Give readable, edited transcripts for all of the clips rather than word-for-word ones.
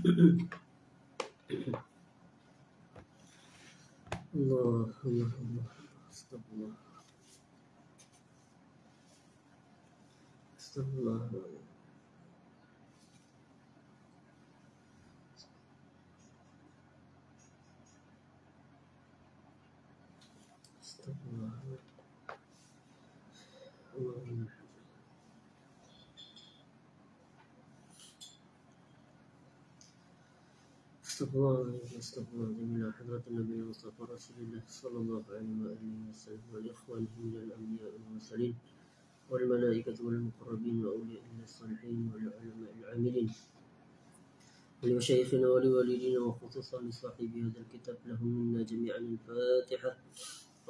Allah, Allah, Allah. Astagfirullah. Astagfirullah. Astagfirullah. Allah. Astagfirullah. Ila hadratin Nabi Mustafa Rasulullah sallallahu alaihi wa alihi wasallam wal ikhwanihi min al-anbiya wal mursalin wal malaikati wal muqarrabin wa awliya'i salihin wal ulama'i al-amilin wal masyayikhina wal walidina wa khususan li sahibi hadzal kitab lahum minna jami'an al-Fatihah.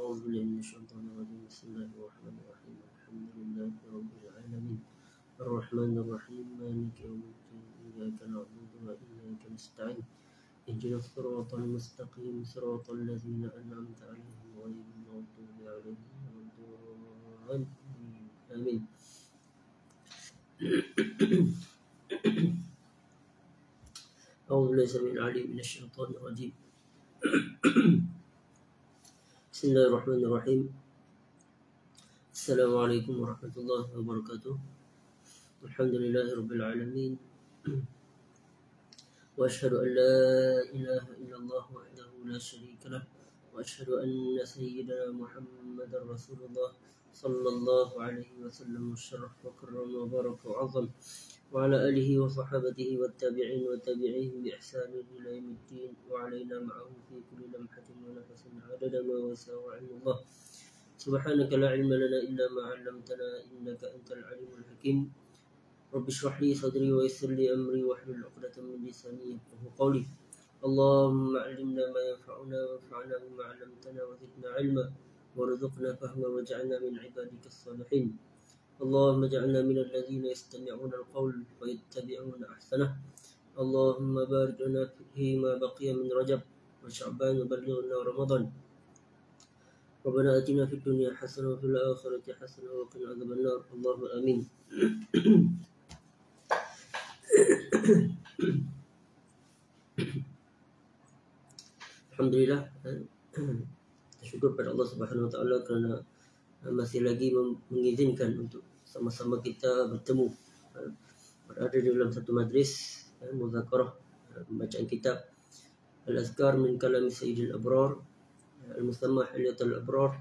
A'udzu billahi minasy syaithanir rajim. Bismillahirrahmanirrahim. Alhamdulillahi rabbil alamin. Ar-Rahmanir Rahim. Maliki yaumiddin. Iyyaka na'budu wa iyyaka nasta'in. اهدنا الصراط المستقيم صراط الذين أنعمت عليهم غير المغضوب عليهم ولا الضالين آمين. أعوذ بالله السميع العليم من الشيطان الرجيم. بسم الله الرحمن الرحيم. السلام عليكم ورحمة الله وبركاته. الحمد لله رب العالمين. وأشهد أن لا إله إلا الله وحده لا شريك له وأشهد أن سيدنا محمد رسول الله صلى الله عليه وسلم الشرف وكرم وبارك وعظم وعلى آله وصحابته والتابعين وتابعيهم بإحسان إلى يوم الدين وعلينا معهم في كل لمحة ونفس عدد ما وسع علم الله. سبحانك لا علم لنا إلا ما علمتنا إنك أنت العليم الحكيم. رب اشرح لي صدري ويسر لي أمري واحلل عقدة من لساني يفقهوا قولي. اللهم علمنا ما ينفعنا وانفعنا بما علمتنا وزدنا علما وارزقنا فهما واجعلنا من عبادك الصالحين. اللهم اجعلنا من الذين يستمعون القول ويتبعون أحسنه. اللهم بارك لنا فيما بقي من رجب وشعبان وبلغنا رمضان. ربنا آتنا في الدنيا حسنة وفي الآخرة حسنة وقنا عذاب النار. اللهم آمين. Alhamdulillah, syukur pada Allah Subhanahu Wa Taala kerana masih lagi mengizinkan untuk sama-sama kita bertemu, berada di dalam satu majlis muzakarah pembacaan kitab Al-Azkar min Kalam Sayyidil Abrar al-musamma Hilyatul Abrar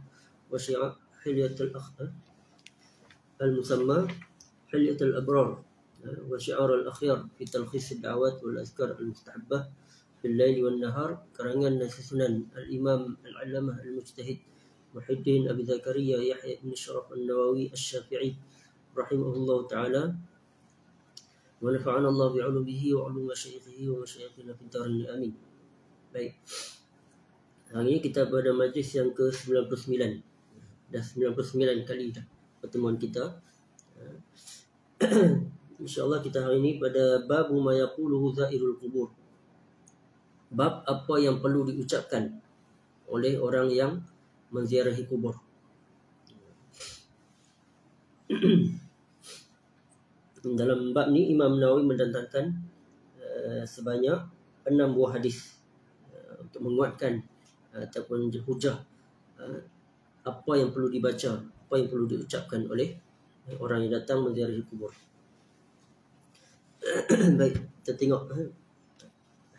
wa Syi'a Hilyatul al-musamma Hilyatul Abrar wa Syi'ar al-Akhyar fi talkhis ad-da'awat wal azkar al-mustahabbah fil lail wan nahar, karangan dan susunan al-Imam al-Allamah al-Mujtahid Muhyiddin Abi Zakaria Yahya bin Sharaf an-Nawawi asy-Syafi'i rahimahullah ta'ala wa nafa'ana Allah bi'ulumihi wa 'ulumi masyayikhihi wa masyayikhina fid darin amin. Baik. Hari ini kita pada majlis yang ke-99. Dah 99 kali dah pertemuan kita. InsyaAllah kita hari ini pada bab ma yaquluhu zairul qubur. Bab apa yang perlu diucapkan oleh orang yang menziarahi kubur. Dalam bab ni Imam Nawawi mendatangkan sebanyak 6 buah hadis untuk menguatkan ataupun hujah apa yang perlu dibaca, apa yang perlu diucapkan oleh orang yang datang menziarahi kubur. Baik, kita tengok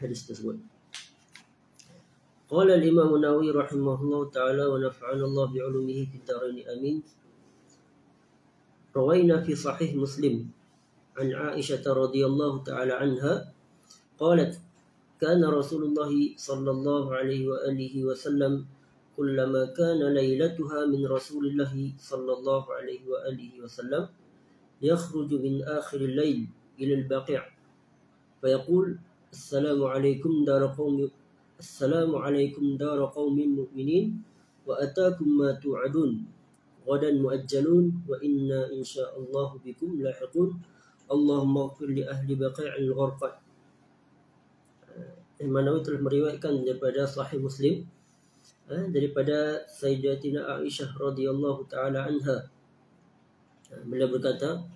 hadis tersebut. Qala al-Imam Nawawi rahimahullah ta'ala wa nafa'ana Allah bi'ulumihi fid darain amin. Rawaina fi sahih Muslim an Aisyah radhiyallahu ta'ala anha qalat kana Rasulullah sallallahu alaihi wa alihi wasallam kullama kana lailatuha min Rasulillah sallallahu alaihi wa alihi wasallam yakhruju min akhir al-lail ila al-baqi' fayaqul assalamu alaikum dar qaumin mu'minin wa ataakum ma tu'adun ghadan muajjalun wa inna insyaallah bikum lahiqun Allahumma ighfir li ahli baqi'il gharqad. Imam Nawawi telah meriwayatkan daripada Sahih Muslim daripada Sayyidatina Aisyah radhiyallahu taala anha. Beliau berkata,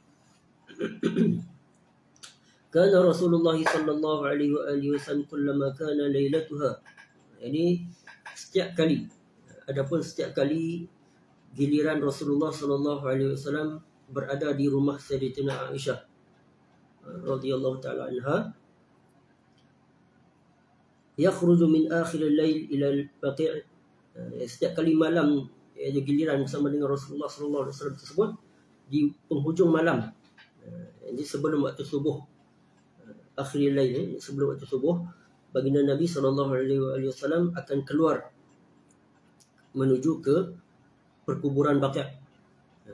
Kana Rasulullah sallallahu alaihi wasallam kullama kana lailatuha. Ini setiap kali, adapun setiap kali giliran Rasulullah sallallahu alaihi wasallam berada di rumah Sayyidatina Aisyah radhiyallahu taala anha, yakhruju min akhir al-lail ila al-baqi'. Setiap kali malam giliran bersama dengan Rasulullah sallallahu alaihi wasallam tersebut di penghujung malam, jadi sebelum waktu subuh, akhir al-lail, sebelum waktu subuh, baginda Nabi sallallahu alaihi wasallam akan keluar menuju ke perkuburan Baqi'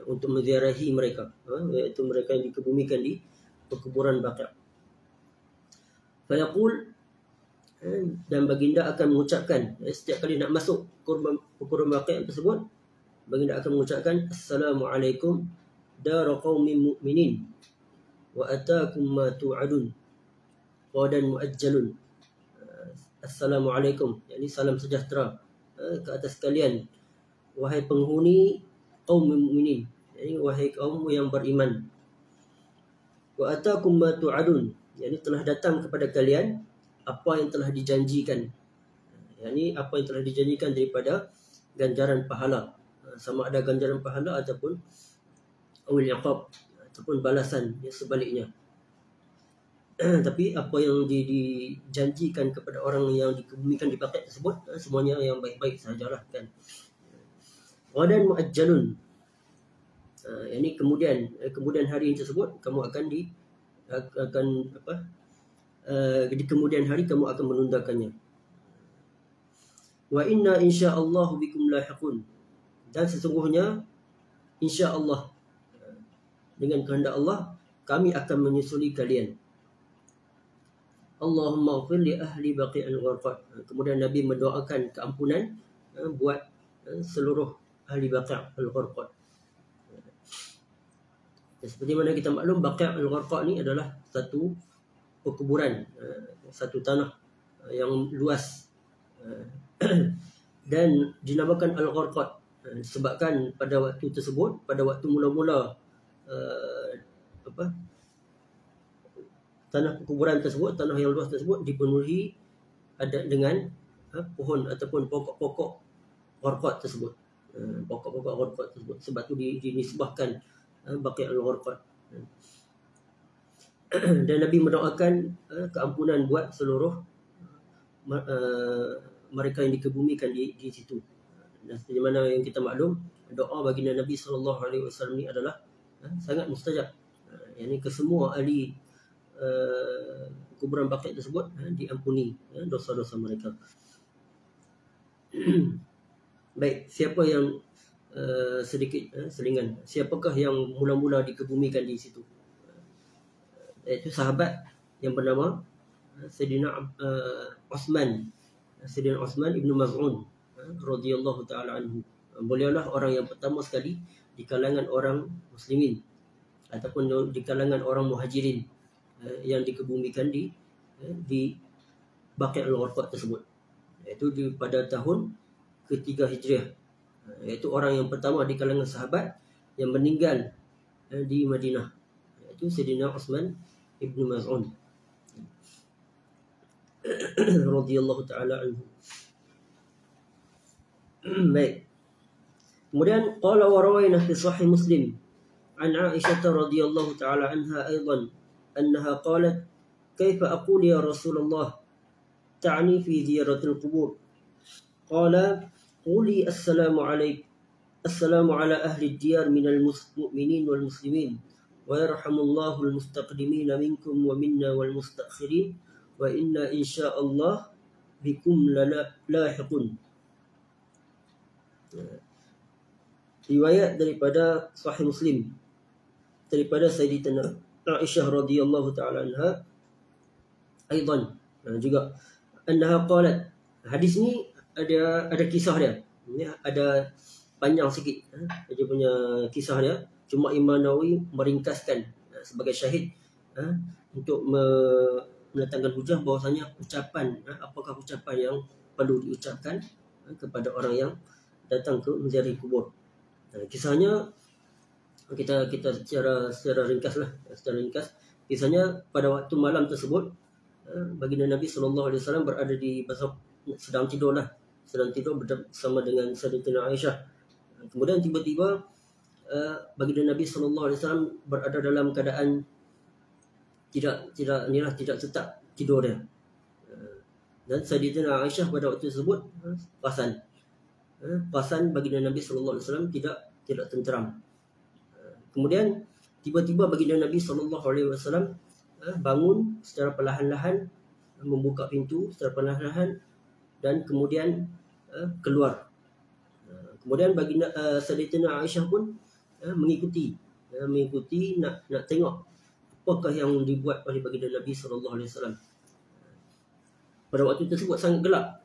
untuk menziarahi mereka, iaitu mereka yang dikebumikan di perkuburan Baqi'. Fayaqul, dan baginda akan mengucapkan setiap kali nak masuk perkuburan Baqi' tersebut, baginda akan mengucapkan Assalamualaikum dar qaumin mu'minin wa ataakum ma tu'adun qadan muajjalun. Assalamualaikum, yakni salam sejahtera ke atas kalian wahai penghuni kaum mukminin, yakni wahai kaum yang beriman. Wa ataakum ma tu'adun, yakni telah datang kepada kalian apa yang telah dijanjikan, yakni apa yang telah dijanjikan daripada ganjaran pahala, sama ada ganjaran pahala ataupun awil iqab, ataupun balasan yang sebaliknya. Tapi apa yang dijanjikan kepada orang yang dikebumikan di Baqi' tersebut, semuanya yang baik-baik sahajalah kan. Qadan muajjalun, ini kemudian hari tersebut kamu akan di kemudian hari kamu akan menundakannya. Wa inna insyaallah bikum lahiqun, dan sesungguhnya insyaallah, dengan kehendak Allah kami akan menyusuli kalian. Allahumma ighfir li ahli Baqi' al-Gharqad. Kemudian Nabi mendoakan keampunan buat seluruh ahli Baqi' al-Gharqad. Seperti mana kita maklum, Baqi' al-Gharqad ni adalah satu perkuburan, satu tanah yang luas, dan dinamakan al-Gharqad sebabkan pada waktu tersebut, pada waktu mula-mula tanah perkuburan tersebut, tanah yang luas tersebut dipenuhi dengan pohon ataupun pokok-pokok Gharqad tersebut, pokok-pokok Gharqad tersebut. Sebab tu dinisbahkan Baqi' al-Gharqad. Dan Nabi mendoakan keampunan buat seluruh mereka yang dikebumikan di situ. Dan seperti mana yang kita maklum, doa baginda Nabi sallallahu alaihi wasallam ni adalah sangat mustajab. Yang ini ke semua ahli kuburan Baqi' tersebut diampuni dosa-dosa mereka. Baik, siapa yang sedikit selingan, siapakah yang mula-mula dikebumikan di situ? Iaitu sahabat yang bernama Sayyidina Uthman ibn Maz'un radhiyallahu taala anhu. Beliaulah orang yang pertama sekali di kalangan orang muslimin ataupun di kalangan orang muhajirin yang dikebumikan di Baqi' al-Gharqad tersebut, iaitu pada tahun ke-3 Hijriah, iaitu orang yang pertama di kalangan sahabat yang meninggal di Madinah, iaitu Sayyidina Uthman ibn Maz'un radhiyallahu taala anhu. Baik. Kemudian qala wa rawayna fi sahih Muslim an Aisyah radhiyallahu taala anha aidan annaha qalat kaifa aqul ya Rasulullah ta'ni fi ziyaratil qubur qala quli assalamu ala ahli ad-diyar minal mu'minin wal muslimin wa yarhamullahu al-mustaqdimina minkum wa minna wal mustakhirin wa inna insyaallah bikum lahiqun. Riwayat daripada Sahih Muslim daripada Sayyidatina Aisyah radhiyallahu taala anha aidan juga annaha qalat. Hadis ni ada kisah dia. Ada panjang sikit dia punya kisah dia. Cuma Imam Nawawi meringkaskan sebagai syahid untuk mendatangkan hujah bahwasanya apakah ucapan yang perlu diucapkan kepada orang yang datang ke menziarahi kubur. Kisahnya kita secara ringkas. Kisahnya pada waktu malam tersebut, baginda Nabi SAW berada di sedang tidur bersama dengan Sayyidatina Aisyah. Kemudian tiba-tiba baginda Nabi SAW berada dalam keadaan tidak tetap tidur dia. Dan Sayyidatina Aisyah pada waktu tersebut perasan baginda Nabi SAW tidak tenteram. Kemudian tiba-tiba baginda Nabi SAW bangun secara perlahan-lahan, membuka pintu secara perlahan-lahan dan kemudian keluar. Kemudian baginda Sayyidatina Aisyah pun mengikuti nak tengok apakah yang dibuat oleh baginda Nabi SAW. Pada waktu tersebut sangat gelap,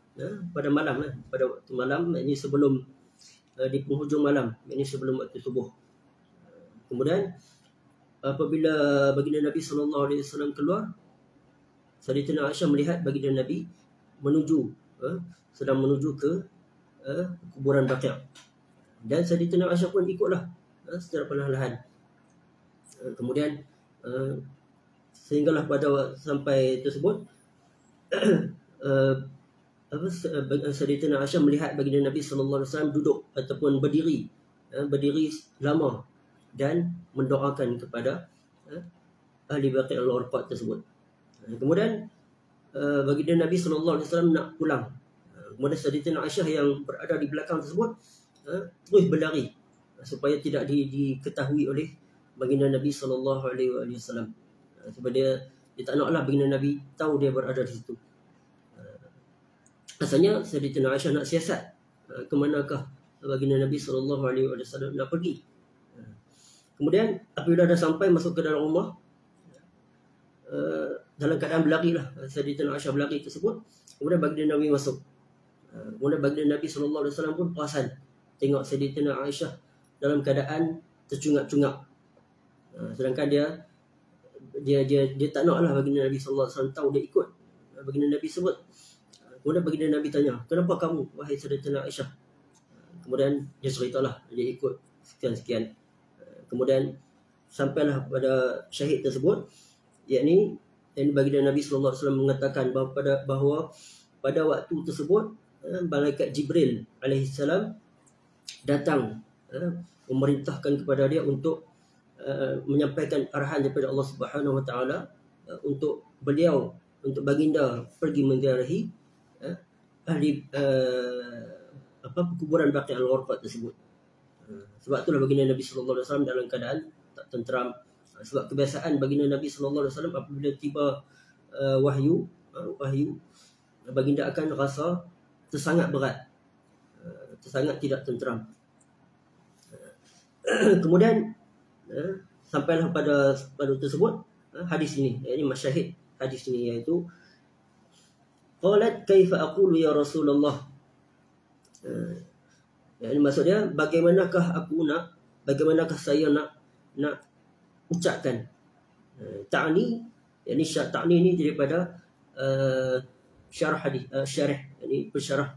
pada malam, pada waktu malam, ini sebelum di penghujung malam, ini sebelum waktu subuh. Kemudian apabila baginda Nabi SAW keluar, Sayyidatina Aisyah melihat baginda Nabi sedang menuju ke kuburan Baqi'. Dan Sayyidatina Aisyah pun ikutlah secara perlahan-lahan. Kemudian sehinggalah sampai tersebut Sayyidatina Aisyah melihat baginda Nabi SAW duduk ataupun berdiri lama dan mendoakan kepada ahli Baqi' al-Gharqad tersebut. Kemudian baginda Nabi SAW nak pulang. Kemudian Sayyidatina Aisyah yang berada di belakang tersebut terus berlari supaya tidak diketahui oleh baginda Nabi SAW. Sebab dia tak naklah baginda Nabi tahu dia berada di situ. Asalnya Sayyidatina Aisyah nak siasat ke manakah baginda Nabi SAW nak pergi. Kemudian apabila dah sampai masuk ke dalam rumah, dalam keadaan berlari lah Sayyidatina Aisyah berlari tersebut. Kemudian baginda Nabi masuk. Kemudian baginda Nabi SAW pun perasan tengok Sayyidatina Aisyah dalam keadaan tercungap-cungap. Sedangkan dia tak naklah baginda Nabi SAW tahu dia ikut baginda Nabi sebut. Kemudian baginda Nabi tanya, kenapa kamu wahai Sayyidatina Aisyah? Kemudian dia ceritalah dia ikut sekian-sekian. Kemudian sampailah pada syahid tersebut, yakni baginda Nabi SAW mengatakan bahawa pada waktu tersebut malaikat Jibril alaihissalam datang memerintahkan kepada dia untuk menyampaikan arahan daripada Allah Subhanahu Wa Taala untuk baginda pergi menziarahi ahli kuburan Baqi' al-Gharqad tersebut. Sebab itulah baginda Nabi SAW dalam keadaan tak tenteram. Sebab kebiasaan baginda Nabi SAW apabila tiba wahyu, baginda akan rasa tersangat berat, tersangat tidak tenteram. Kemudian sampailah pada tersebut hadis ini, iaitu masyahid hadis ini, iaitu qalat kaifa aqulu ya Rasulullah. Yang maksudnya bagaimanakah saya nak ucapkan. Ta'ni, yakni ta'ni ini daripada syarah hadis, syarah, yakni pensyarah,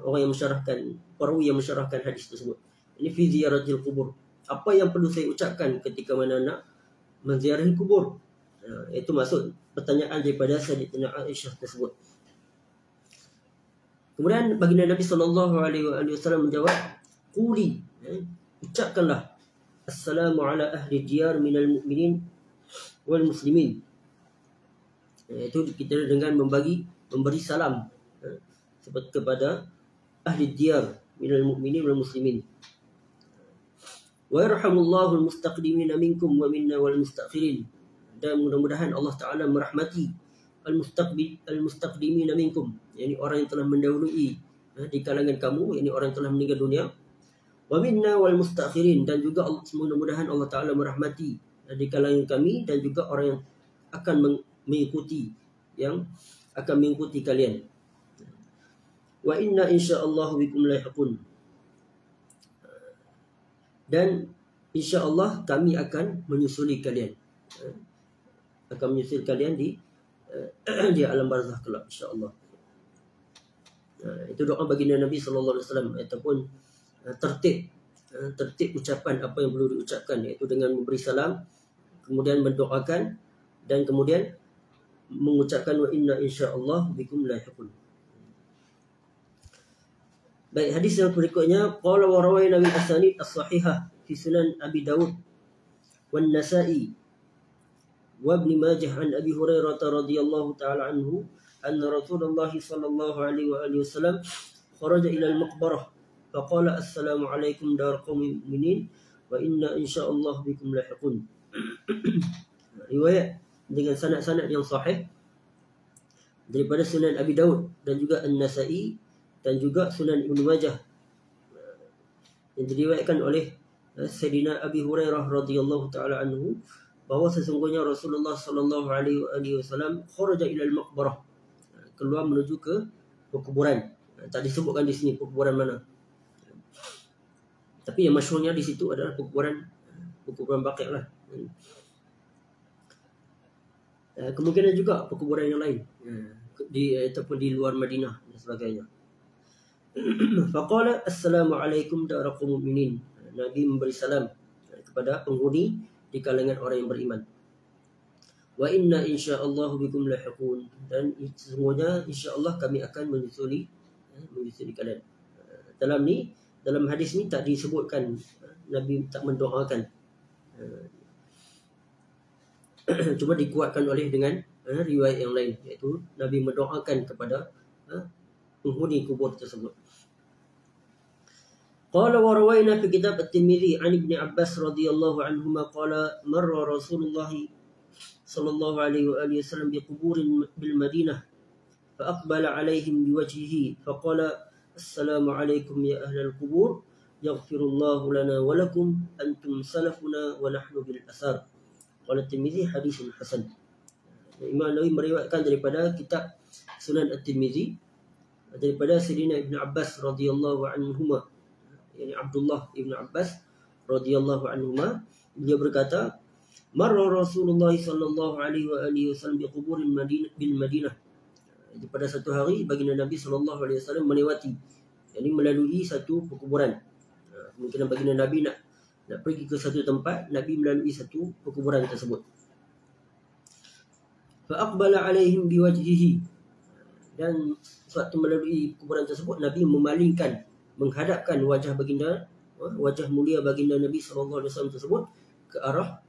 orang yang mensyarahkan, perawi yang mensyarahkan hadis tersebut. Ini fi ziyaratil kubur. Apa yang perlu saya ucapkan ketika mana nak menziarahi kubur? Itu maksud pertanyaan daripada Sayyidatina Aisyah tersebut. Kemudian baginda Nabi SAW menjawab, quli, ucapkanlah, assalamu ala ahli diyar minal mu'minin wal muslimin. Itu kita dengan memberi salam seperti kepada ahli diyar minal mu'minin wal muslimin. Wa yarhamullahu al-mustaqdimina minkum wa minna wal mustakhirin. Dan mudah-mudahan Allah Ta'ala merahmati al-mustaqdimina minkum, yakni orang yang telah mendahului di kalangan kamu, yakni orang yang telah meninggal dunia. Wa minna wal mustakhirin, dan juga mudah-mudahan Allah Ta'ala merahmati di kalangan kami dan juga orang yang akan mengikuti kalian. Wa inna insyaallah bikum lahiqun, dan insyaallah kami akan menyusuli kalian, di alam barzakh kelak, insyaallah. Itu doa baginda Nabi SAW, ataupun tertib ucapan apa yang perlu diucapkan, iaitu dengan memberi salam, kemudian mendoakan dan kemudian mengucapkan wa inna insyaallah bikum lahiqun. Baik, hadis yang berikutnya, qala wa rawayna min asanid as-sahihah fi sunan Abi Dawud wan Nasa'i wa Ibn Majah an Abi Hurairah radhiyallahu ta'ala anhu anna Rasulullah sallallahu alaihi wa alihi wasallam kharaja ila al-maqbarah faqala assalamu alaikum dar qaumin mu'minin wa inna insyaallah bikum lahiqun. Riwayat dengan sanad-sanad yang sahih daripada Sunan Abi Daud dan juga An-Nasa'i dan juga Sunan Ibn Majah yang diriwayatkan oleh Sayyidina Abi Hurairah radhiyallahu taala anhu bahwa sesungguhnya Rasulullah sallallahu alaihi wasallam kharaja ila al-maqbarah, keluar menuju ke perkuburan. Tak disebutkan di sini perkuburan mana. Tapi yang masyhurnya di situ adalah perkuburan Baqi' lah. Kemungkinan juga perkuburan yang lain ataupun di luar Madinah dan sebagainya. Faqala assalamu alaikum dar qaumil mu'minin. Nabi memberi salam kepada penghuni di kalangan orang yang beriman. Wa inna insyaallah bikum lahiqun, dan sesungguhnya insyaallah kami akan menyusuli kalian. Dalam hadis ni tak disebutkan Nabi tak mendoakan. Cuma dikuatkan oleh dengan riwayat yang lain, iaitu Nabi mendoakan kepada penghuni kubur tersebut. Qala wa rawayna fi kitab at-Tirmidzi an Ibn Abbas radhiyallahu anhuma qala marra Rasulullah sallallahu alaihi wa alihi wasallam bi quburin bil Madinah fa aqbala alaihim biwajhihi fa qala assalamu alaikum ya ahlal qubur yaghfirullahu lana wa lakum antum salafuna wa nahnu bil athar. Qala Tirmidzi hadisun hasan. Imam Nawawi meriwayatkan daripada kitab Sunan At-Tirmidzi daripada Sayyidina Ibn Abbas radhiyallahu anhuma, yani Abdullah Ibn Abbas radhiyallahu anhuma, dia berkata, marra Rasulullah sallallahu alaihi wa alihi wasallam bi quburin bil Madinah. Pada satu hari baginda Nabi sallallahu alaihi wasallam melewati, yani melalui satu perkuburan. Mungkin baginda Nabi nak pergi ke satu tempat, Nabi melalui satu perkuburan tersebut. Fa aqbala alaihim biwajhihi, dan suatu melalui kuburan tersebut Nabi memalingkan, menghadapkan wajah mulia baginda Nabi sallallahu alaihi wasallam tersebut ke arah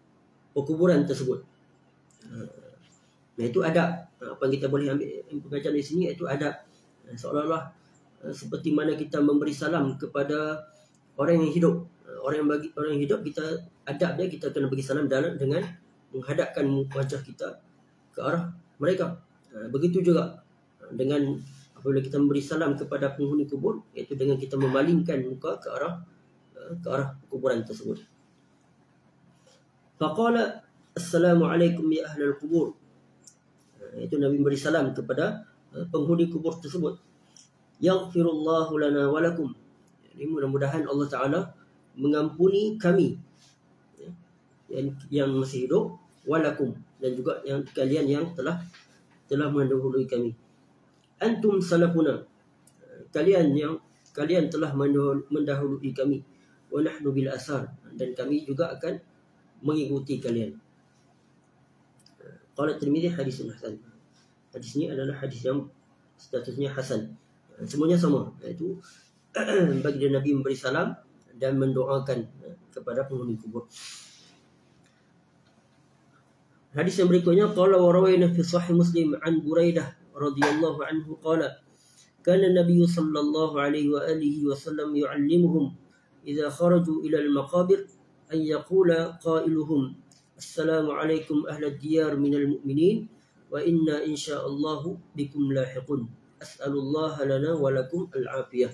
perkuburan tersebut. Nah, itu adab. Apa yang kita boleh ambil pengajaran di sini, iaitu adab. Seolah-olah seperti mana kita memberi salam kepada orang yang hidup. Orang yang hidup, kita adab dia, kita kena bagi salam dengan menghadapkan wajah kita ke arah mereka. Begitu juga dengan apabila kita memberi salam kepada penghuni kubur, iaitu dengan kita memalingkan muka ke arah kuburan tersebut. Faqala assalamu alaikum ya ahlal qubur. Itu Nabi memberi salam kepada penghuni kubur tersebut. Yaghfirullahu lana wa lakum. Jadi mudah-mudahan Allah Taala mengampuni kami yang masih hidup, walakum, dan juga yang kalian yang telah mendahului kami. Antum salafuna, kalian telah mendahului kami, wa nahnu bil asar, dan kami juga akan mengikuti kalian. Qala Tirmidzi hadisun hasan. Hadis ini adalah hadis yang statusnya hasan. Semuanya sama, iaitu bagi Nabi memberi salam dan mendoakan kepada penghuni kubur. Hadis yang berikutnya, qala wa rawayna fi sahih Muslim an Buraidah radhiyallahu anhu qala kana Nabi sallallahu alaihi wa alihi wasallam yu'allimuhum idza kharaju ila al-maqabir an yaqula qailuhum assalamu alaikum ahla ad-diyar minal mu'minin wa inna insyaallah bikum lahiqun as'alullaha lana wa lakum al-afiyah.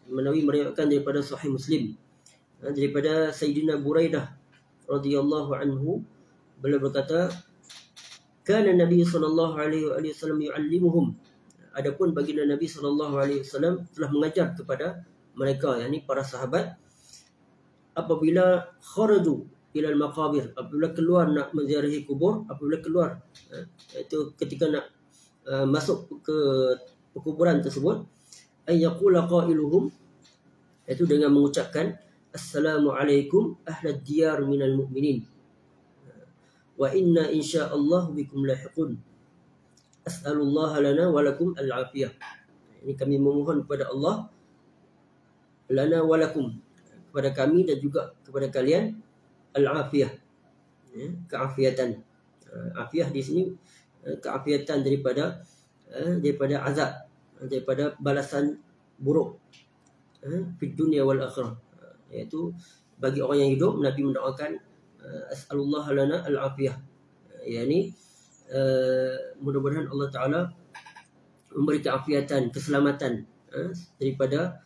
Nawawi meriwayatkan daripada Sahih Muslim daripada Sayyidina Buraidah radhiyallahu anhu, beliau berkata, kana Nabi sallallahu alaihi wasallam yu'allimuhum, adapun baginda Nabi sallallahu alaihi wasallam telah mengajar kepada mereka, yakni para sahabat, apabila kharaju ila al-maqabir, apabila keluar nak menziarahi kubur, apabila keluar iaitu ketika nak masuk ke perkuburan tersebut, ay yaqula qailuhum, iaitu dengan mengucapkan assalamu alaikum ahlad diyar minal mu'minin wa inna insyaallah bikum lahiqun. As'alullah lana wa lakum al-afiyah. Ini kami memohon kepada Allah, lana wa lakum, kepada kami dan juga kepada kalian, al-afiyah, keafiatan. Afiyah di sini keafiatan daripada azab, daripada balasan buruk di dunia wal akhirah. Iaitu bagi orang yang hidup, Nabi mendoakan as'alullah lana al-afiyah, yakni mudah-mudahan Allah Ta'ala memberi keafiatan, keselamatan daripada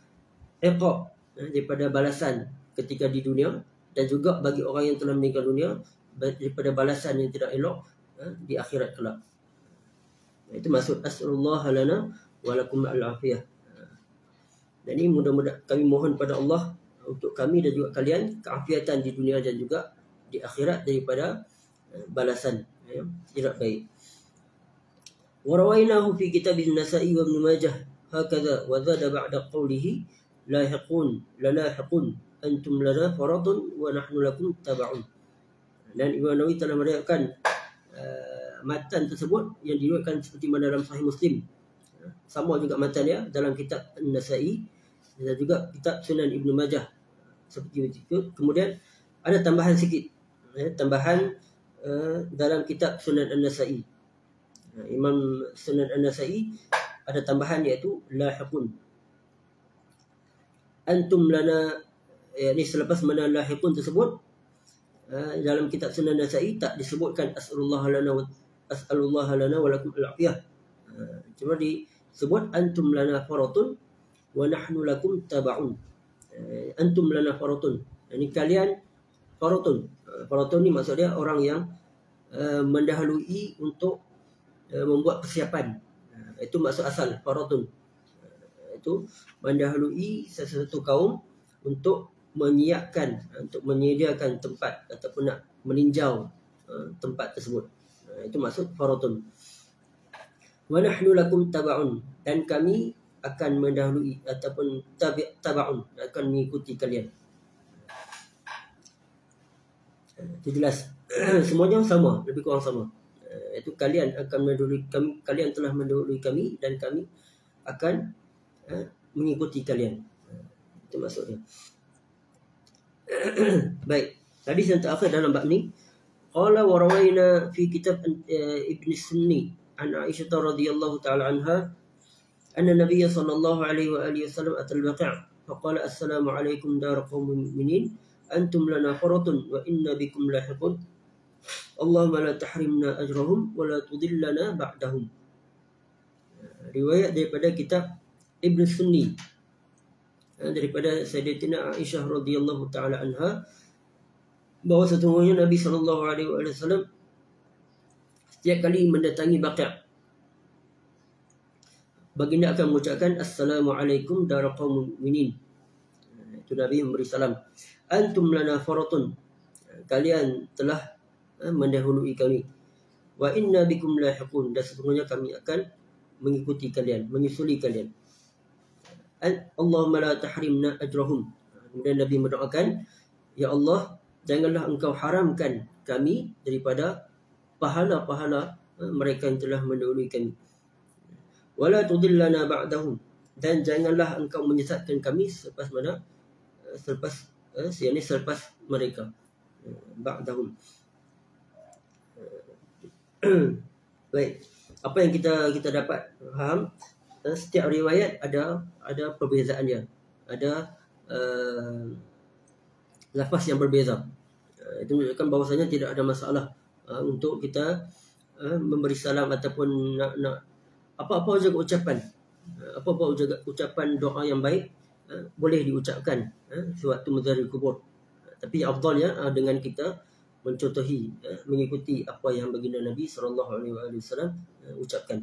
iqab, daripada balasan ketika di dunia, dan juga bagi orang yang telah meninggal dunia daripada balasan yang tidak elok di akhirat kelak. Itu maksud as'alullah lana wa lakum al-afiyah. Dan ini mudah-mudahan kami mohon pada Allah untuk kami dan juga kalian keafiatan di dunia dan juga di akhirat daripada balasan tidak baik. Wa rawainahu fi kitab an-Nasa'i wa Ibn Majah hakadha wa zada ba'da qawlihi lahiqun lalahiqun antum lana faradun wa nahnu lakum tab'un. Dan Imam Nawawi telah meriwayatkan matan tersebut yang diriwayatkan seperti mana dalam Sahih Muslim. Sama juga matannya dalam kitab An-Nasa'i dan juga kitab Sunan Ibn Majah seperti itu. Kemudian ada tambahan sikit, tambahan dalam kitab Sunan An-Nasa'i. Imam Sunan An-Nasa'i ada tambahan iaitu lahiqun. Antum lana, yakni selepas mana lahiqun tersebut, dalam kitab Sunan An-Nasa'i tak disebutkan as'alullah lana wa lakum al-afiyah. Cuma disebut antum lana faratun wa nahnu lakum tab'un. Antum lana faratun, ini kalian faratun. Faratun ni maksudnya orang yang mendahului untuk membuat persiapan. Itu maksud asal faratun. Itu mendahului sesuatu kaum untuk menyiapkan, untuk menyediakan tempat ataupun nak meninjau tempat tersebut. Itu maksud faratun. Wa nahnu lakum tab'un, dan kami akan mendahului ataupun tab'un, akan mengikuti kalian. Itu jelas. Semuanya sama, lebih kurang sama. Itu kalian akan mendahului kami, kalian telah mendahului kami dan kami akan mengikuti kalian. Itu maksudnya. Baik, hadis yang terakhir dalam bab ni, qala wa rawaina fi kitab Ibn Sunni an Aisyah radhiyallahu ta'ala anha anna Nabiy sallallahu alaihi wa alihi wasallam atal Baqi' faqala assalamu alaikum dar qaumin mu'minin antum lana faratun wa inna bikum lahiqun Allahumma la tahrimna ajrahum wa la tudillana ba'dahum. Riwayat daripada kitab Ibn Sunni daripada Sayyidatina Aisyah radhiyallahu taala anha bahawa sesungguhnya Nabi sallallahu alaihi wasallam setiap kali mendatangi Baqi', baginda akan mengucapkan assalamualaikum dar qaumul mu'minin. Itu Nabi memberi salam. Antum lana faratun, kalian telah mendahului kami. Wa inna bikum lahiqun, dan sesungguhnya kami akan mengikuti kalian, menyusuli kalian. Allahumma la tahrimna ajrahum. Kemudian Nabi mendoakan, ya Allah, janganlah engkau haramkan kami daripada pahala-pahala mereka yang telah mendahului kami. Wala tudillana ba'dahum, dan janganlah engkau menyesatkan kami selepas mana, selepas mereka, ba'dahum. Baik, apa yang kita dapat faham, setiap riwayat ada perbezaannya, ada lafaz yang berbeza. Itu menunjukkan bahawasanya tidak ada masalah untuk kita memberi salam ataupun nak apa-apa juga ucapan, apa-apa juga ucapan doa yang baik boleh diucapkan sewaktu menziarahi kubur. Tapi afdalnya dengan kita mencontohi, mengikuti apa yang baginda Nabi sallallahu alaihi wasallam ucapkan.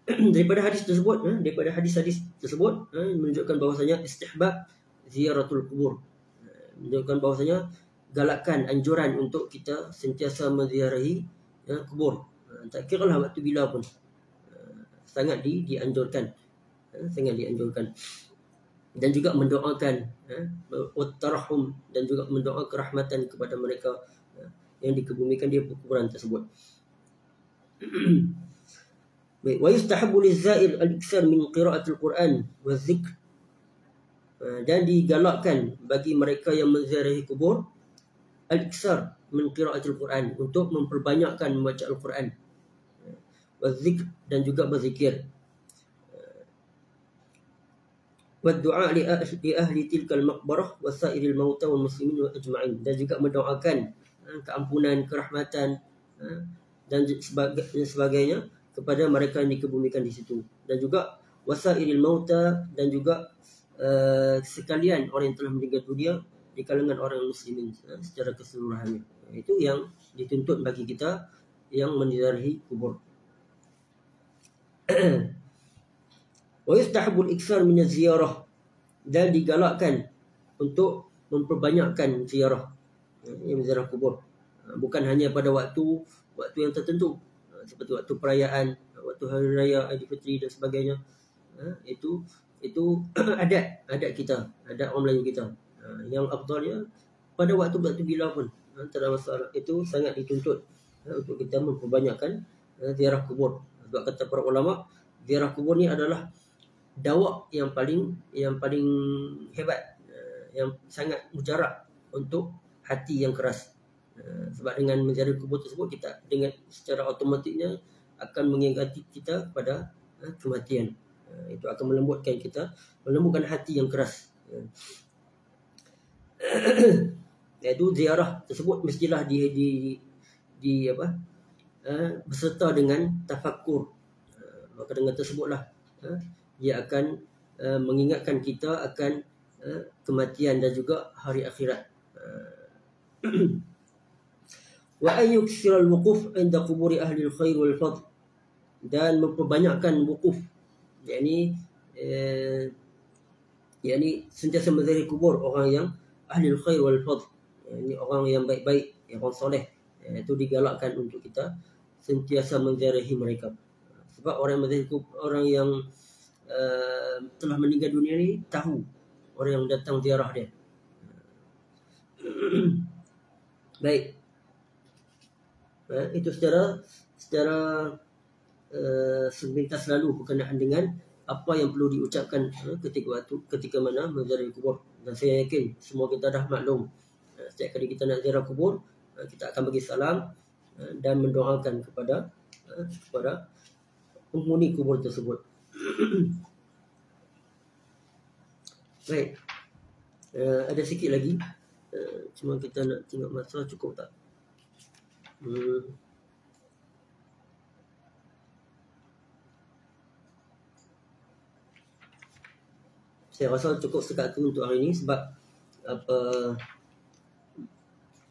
Daripada hadis tersebut, hadis-hadis tersebut menunjukkan bahawasanya istihbab ziaratul kubur, menunjukkan bahawasanya galakan, anjuran untuk kita sentiasa menziarahi kubur. Tak kira lah waktu bila pun, sangat dianjurkan, sangat dianjurkan. Dan juga mendoakan tarahum, dan juga mendoakan rahmatan kepada mereka yang dikebumikan di kuburan tersebut. Baik, wa yustahabbu liz-za'ir al-iktsar min qira'atil Quran wa dzikr. Dan digalakkan bagi mereka yang menziarahi kubur al-iktsar min qira'atil Quran, untuk memperbanyakkan membaca Al-Quran, wa dzikr, dan juga berzikir, wa du'a li ahli tilkal maqbarah wa sa'iril mauta wal muslimin wa ajma'in, dan juga mendoakan keampunan, kerahmatan dan sebagainya kepada mereka yang dikebumikan di situ, dan juga wasairil mauta, dan juga sekalian orang yang telah meninggal dunia di kalangan orang muslimin secara keseluruhannya. Itu yang dituntut bagi kita yang menziarahi kubur. Wa yustahabul iksar min az-ziyarah, dan digalakkan untuk memperbanyakkan ziarah, yang ziarah kubur, bukan hanya pada waktu yang tertentu, seperti waktu perayaan, waktu hari raya Aidilfitri dan sebagainya. Itu adat kita, adat orang Melayu kita. Yang afdalnya pada waktu bila pun, tak ada masalah. Itu sangat dituntut untuk kita memperbanyakkan ziarah kubur. Sebab kata para ulama, ziarah kubur ni adalah dawak yang paling hebat, yang sangat mujarab untuk hati yang keras. Sebab dengan menziarahi kubur tersebut, kita dengan secara automatiknya akan mengingati kita pada kematian. Itu akan melembutkan kita, melembutkan hati yang keras. Iaitu ziarah tersebut mestilah beserta dengan tafakkur. Maka dengan tersebutlah dia akan mengingatkan kita akan kematian dan juga hari akhirat. Wa ayyuksiral wuquf 'inda quburi ahli al-khair wal fadl, dan memperbanyakkan wukuf, yakni sentiasa menziarahi kubur orang yang ahli al-khair wal fadl, yakni orang yang baik-baik, yang orang soleh. Itu digalakkan untuk kita sentiasa menziarahi mereka. Sebab orang yang menziarahi kubur, orang yang telah meninggal dunia ni tahu orang yang datang ziarah dia. Baik. Itu secara sepintas lalu berkenaan dengan apa yang perlu diucapkan ketika mana menziarahi kubur. Dan saya yakin semua kita dah maklum, setiap kali kita nak ziarah kubur, kita akan bagi salam dan mendoakan kepada penghuni kubur tersebut. Baik, ada sikit lagi, cuma kita nak tengok masa cukup tak. Saya rasa cukup setakat itu untuk hari ini, sebab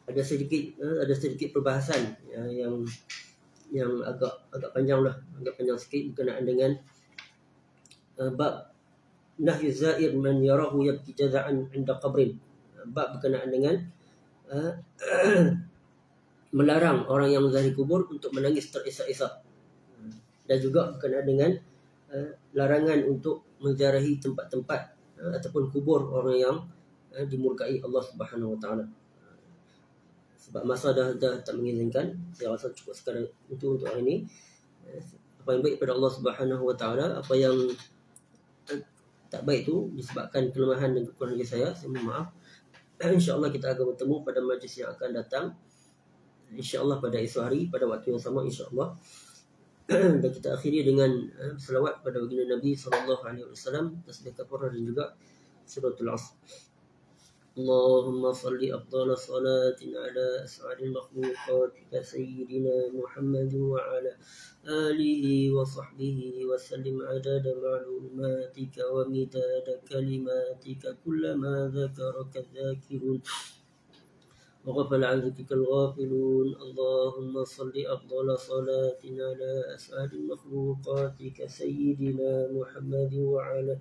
ada sedikit perbahasan yang agak panjang lah, agak panjang sikit berkenaan dengan bab nahyu zair man yarahu yabki jaza'an 'inda qabrin. Bab berkenaan dengan melarang orang yang menziarahi kubur untuk menangis terisak-isak, dan juga berkenaan dengan larangan untuk menziarahi tempat-tempat ataupun kubur orang yang dimurkai Allah Subhanahu Wa Taala. Sebab masa dah tak mengizinkan, saya rasa cukup sekadar untuk hari ini. Apa yang baik pada Allah Subhanahu Wa Taala, apa yang tak baik itu disebabkan kelemahan dan kekurangan saya mohon maaf. InsyaAllah kita akan bertemu pada majlis yang akan datang, InsyaAllah pada esok hari pada waktu yang sama, InsyaAllah. Dan kita akhiri dengan selawat pada baginda Nabi SAW, tasbih kafarah dan juga suratul Asr. Allahumma salli afdala salatin ala as'adil makhluqatika sayyidina Muhammad wa ala alihi wa sahbihi wa sallim adada ma'lumatika wa midada kalimatika kullama dhakaraka dhakirun وغفل عن ذكرك الغافلون. اللهم صل أفضل صلاة على أسعد مخلوقاتك سيدنا محمد وعلى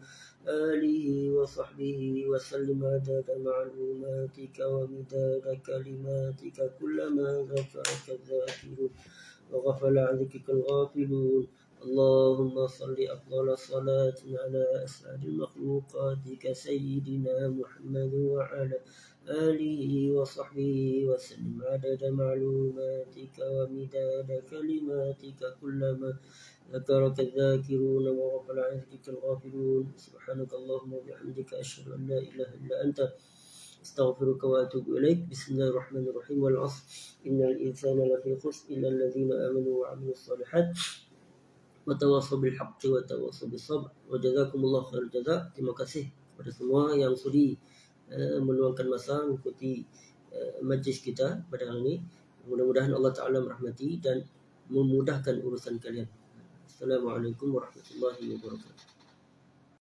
آله وصحبه وسلم عدد معلوماتك ومداد كلماتك كلما ذكرك الذاكرون وغفل عن ذكرك الغافلون. اللهم صل أفضل صلاة على أسعد مخلوقاتك سيدنا محمد وعلى آله وصحبه وسلم عدد معلوماتك ومداد كلماتك كلما ذكرك الذاكرون وغفل عن ذكرك الغافلون. سبحانك اللهم وبحمدك أشهد أن لا إله إلا أنت أستغفرك وأتوب إليك. بسم الله الرحمن الرحيم. والعصر إن الإنسان لفي خسر إلا الذين آمنوا وعملوا الصالحات وتواصوا بالحق وتواصوا بالصبر. وجزاkum Allah khairul jazak. Terima kasih kepada semua yang sudi meluangkan masa mengikuti majlis kita pada hari ini. Mudah-mudahan Allah Ta'ala merahmati dan memudahkan urusan kalian. Assalamualaikum warahmatullahi wabarakatuh.